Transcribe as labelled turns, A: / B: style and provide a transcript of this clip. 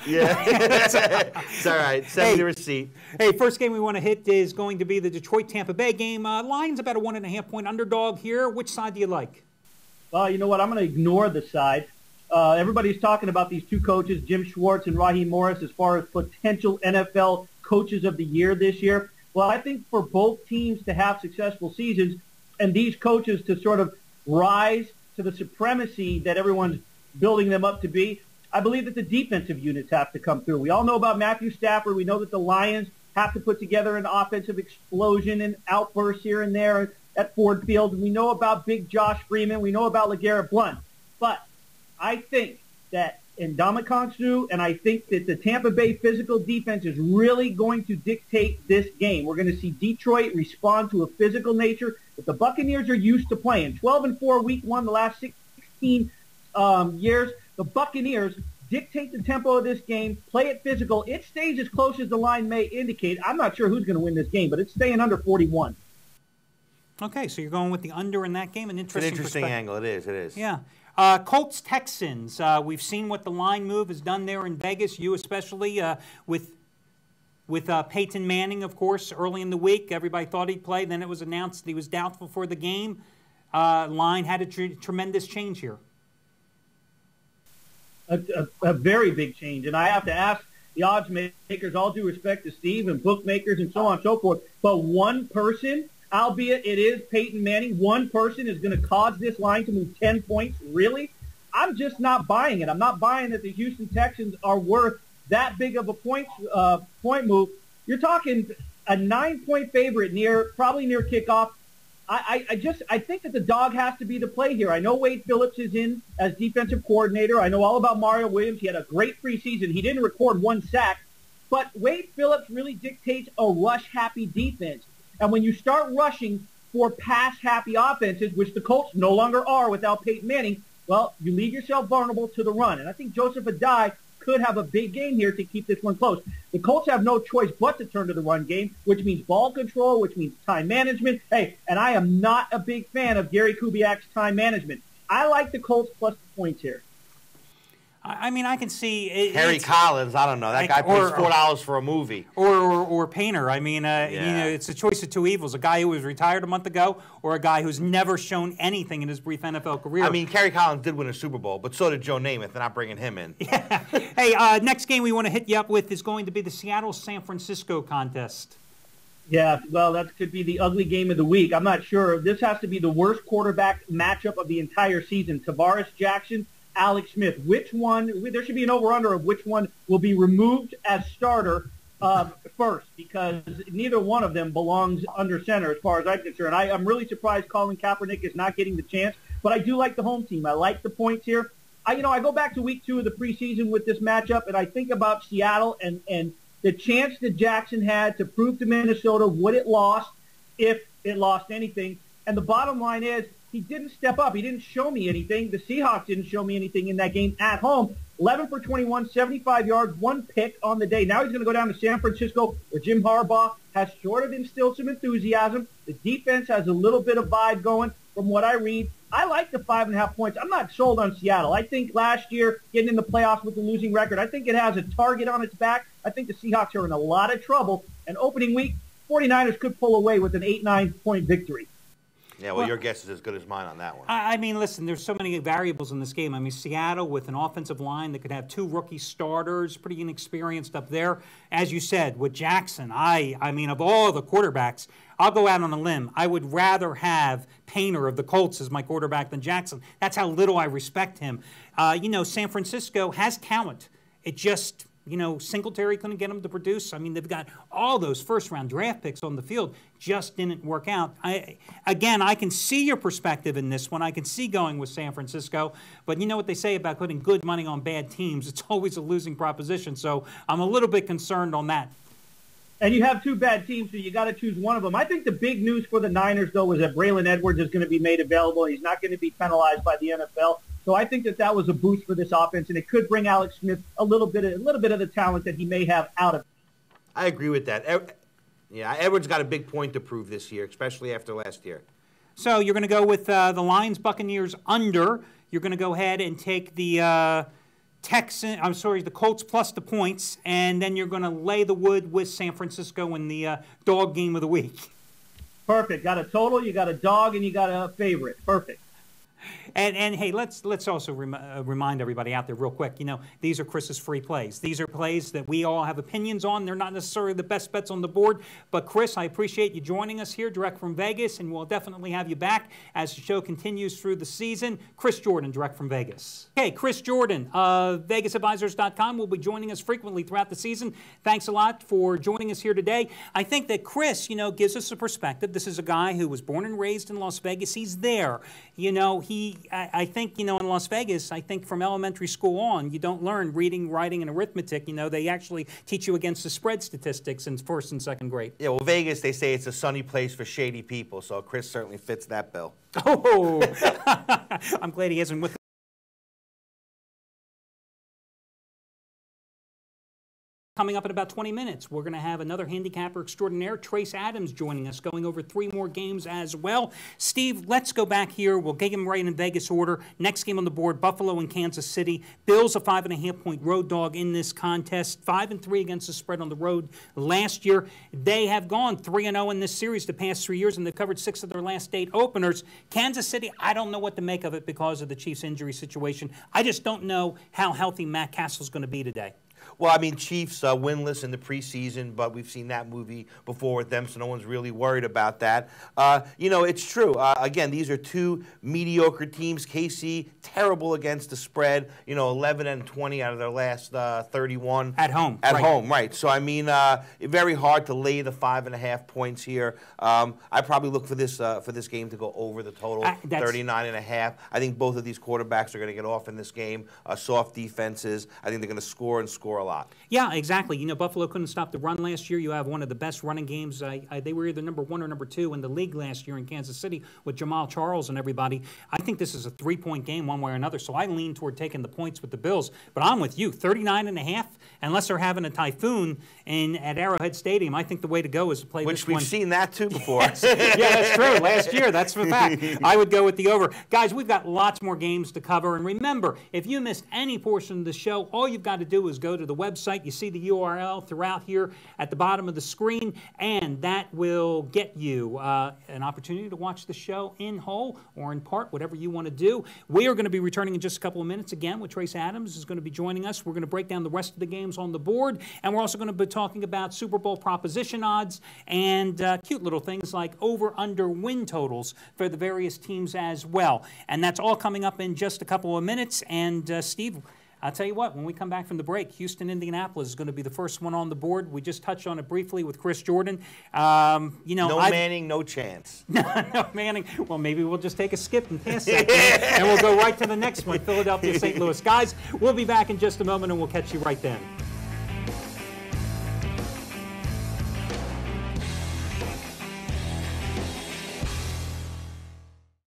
A: Yeah. It's all right. Send me the receipt.
B: Hey, first game we want to hit is going to be the Detroit-Tampa Bay game. Lions about a 1.5-point underdog here. Which side do you like?
C: Well, you know what? I'm going to ignore the side. Everybody's talking about these two coaches, Jim Schwartz and Raheem Morris, as far as potential NFL coaches of the year this year. Well, I think for both teams to have successful seasons and these coaches to sort of rise to the supremacy that everyone's building them up to be, I believe that the defensive units have to come through. We all know about Matthew Stafford. We know that the Lions have to put together an offensive explosion and outbursts here and there at Ford Field. We know about big Josh Freeman. We know about LeGarrette Blount. But I think that Ndamukong Suh, and I think that the Tampa Bay physical defense is really going to dictate this game. We're going to see Detroit respond to a physical nature that the Buccaneers are used to playing. 12-4 week one, the last 16 years. The Buccaneers dictate the tempo of this game, play it physical. It stays as close as the line may indicate. I'm not sure who's going to win this game, but it's staying under 41.
B: Okay, so you're going with the under in that game. An interesting
A: angle. It is.
B: Yeah. Colts-Texans. We've seen what the line move has done there in Vegas, you especially, with Peyton Manning, of course, early in the week. Everybody thought he'd play. Then it was announced that he was doubtful for the game. Line had a tremendous change here.
C: A very big change. And I have to ask the odds makers, all due respect to Steve and bookmakers and so on and so forth, but one person, albeit it is Peyton Manning, one person is going to cause this line to move 10 points? Really? I'm just not buying it. I'm not buying that the Houston Texans are worth that big of a point move. You're talking a 9-point favorite probably near kickoff. I think that the dog has to be the play here. I know Wade Phillips is in as defensive coordinator. I know all about Mario Williams. He had a great preseason. He didn't record one sack. But Wade Phillips really dictates a rush-happy defense. And when you start rushing for pass-happy offenses, which the Colts no longer are without Peyton Manning, well, you leave yourself vulnerable to the run. And I think Joseph Adai could have a big game here to keep this one close. The Colts have no choice but to turn to the run game, which means ball control, which means time management. Hey, and I am not a big fan of Gary Kubiak's time management. I like the Colts plus the points here.
B: I mean, I can see
A: Harry Collins. I don't know. That guy pays $4 for a movie.
B: Or Painter. I mean, you know, it's a choice of two evils: a guy who was retired a month ago, or a guy who's never shown anything in his brief NFL career.
A: I mean, Harry Collins did win a Super Bowl, but so did Joe Namath. They're not bringing him in.
B: Yeah. Hey, next game we want to hit you up with is going to be the Seattle-San Francisco contest.
C: Yeah, well, that could be the ugly game of the week. I'm not sure. This has to be the worst quarterback matchup of the entire season. Tavares Jackson, Alex Smith. Which one? There should be an over-under of which one will be removed as starter first, because neither one of them belongs under center as far as I'm concerned. I'm really surprised Colin Kaepernick is not getting the chance, but I do like the home team. I like the points here. I go back to week 2 of the preseason with this matchup, and I think about Seattle and the chance that Jackson had to prove to Minnesota what it lost, if it lost anything. And the bottom line is, he didn't step up. He didn't show me anything. The Seahawks didn't show me anything in that game at home. 11 for 21, 75 yards, 1 pick on the day. Now he's going to go down to San Francisco, where Jim Harbaugh has sort of instilled some enthusiasm. The defense has a little bit of vibe going from what I read. I like the 5.5 points. I'm not sold on Seattle. I think last year, getting in the playoffs with the losing record, I think it has a target on its back. I think the Seahawks are in a lot of trouble. And opening week, 49ers could pull away with an 8-9 point victory.
A: Yeah, well, your guess is as good as mine on that one.
B: I mean, listen, there's so many variables in this game. I mean, Seattle with an offensive line that could have 2 rookie starters, pretty inexperienced up there. As you said, with Jackson, I mean, of all the quarterbacks, I'll go out on a limb. I would rather have Painter of the Colts as my quarterback than Jackson. That's how little I respect him. San Francisco has talent. It just, Singletary couldn't get them to produce. I mean, they've got all those first-round draft picks on the field. Just didn't work out. I can see your perspective in this one. I can see going with San Francisco. But you know what they say about putting good money on bad teams? It's always a losing proposition. So I'm a little bit concerned on that.
C: And you have 2 bad teams, so you got to choose one of them. I think the big news for the Niners, though, is that Braylon Edwards is going to be made available. He's not going to be penalized by the NFL. So I think that was a boost for this offense, and it could bring Alex Smith a little bit of the talent that he may have out of it.
A: I agree with that. Yeah, Edwards got a big point to prove this year, especially after last year.
B: So you're going to go with the Lions Buccaneers under. You're going to go ahead and take the the Colts plus the points, and then you're going to lay the wood with San Francisco in the dog game of the week.
C: Perfect. Got a total, you got a dog, and you got a favorite. Perfect.
B: And hey, let's also remind everybody out there real quick, these are Chris's free plays. These are plays that we all have opinions on. They're not necessarily the best bets on the board. But Chris, I appreciate you joining us here direct from Vegas, and we'll definitely have you back as the show continues through the season. Chris Jordan, direct from Vegas. Okay, Chris Jordan of VegasAdvisors.com will be joining us frequently throughout the season. Thanks a lot for joining us here today. I think that Chris, gives us a perspective. This is a guy who was born and raised in Las Vegas. He's there. I think, in Las Vegas, I think from elementary school on, you don't learn reading, writing, and arithmetic. They actually teach you against the spread statistics in first and second grade.
A: Yeah, well, Vegas, they say it's a sunny place for shady people, so Chris certainly fits that bill.
B: Oh, I'm glad he isn't with Coming up in about 20 minutes, we're going to have another handicapper extraordinaire, Trace Adams, joining us, going over 3 more games as well. Steve, let's go back here. We'll get him right in Vegas order. Next game on the board, Buffalo and Kansas City. Bills a 5.5-point road dog in this contest. 5-3 against the spread on the road last year. They have gone 3-0 in this series the past 3 years, and they've covered 6 of their last 8 openers. Kansas City, I don't know what to make of it because of the Chiefs' injury situation. I just don't know how healthy Matt Castle's going to be today.
A: Well, I mean, Chiefs winless in the preseason, but we've seen that movie before with them, so no one's really worried about that. It's true. Again, these are 2 mediocre teams. KC, terrible against the spread, 11-20 out of their last 31.
B: At home.
A: At home, right. So, I mean, very hard to lay the 5.5 points here. I probably look for this game to go over the total, 39.5. I think both of these quarterbacks are going to get off in this game. Soft defenses. I think they're going to score and score a lot.
B: Yeah, exactly. Buffalo couldn't stop the run last year. You have one of the best running games. They were either number 1 or number 2 in the league last year in Kansas City with Jamal Charles and everybody. I think this is a 3-point game one way or another, so I lean toward taking the points with the Bills. But I'm with you, 39.5, unless they're having a typhoon at Arrowhead Stadium. I think the way to go is to play
A: Which
B: this one.
A: we've seen that, too, before.
B: Yes. Yeah, that's true. Last year, that's for a fact. I would go with the over. Guys, we've got lots more games to cover. And remember, if you missed any portion of the show, all you've got to do is go to the website. You see the URL throughout here at the bottom of the screen, and that will get you an opportunity to watch the show in whole or in part, whatever you want to do. We are going to be returning in just a couple of minutes again with Trace Adams is going to be joining us. We're going to break down the rest of the games on the board, and we're also going to be talking about Super Bowl proposition odds and cute little things like over-under win totals for the various teams as well. And that's all coming up in just a couple of minutes. And Steve, I'll tell you what, when we come back from the break, Houston, Indianapolis is going to be the first one on the board. We just touched on it briefly with Chris Jordan.
A: No Manning, no chance.
B: No Manning. Well, maybe we'll just take a skip and pass that game, and we'll go right to the next one, Philadelphia, St. Louis. Guys, we'll be back in just a moment, and we'll catch you right then.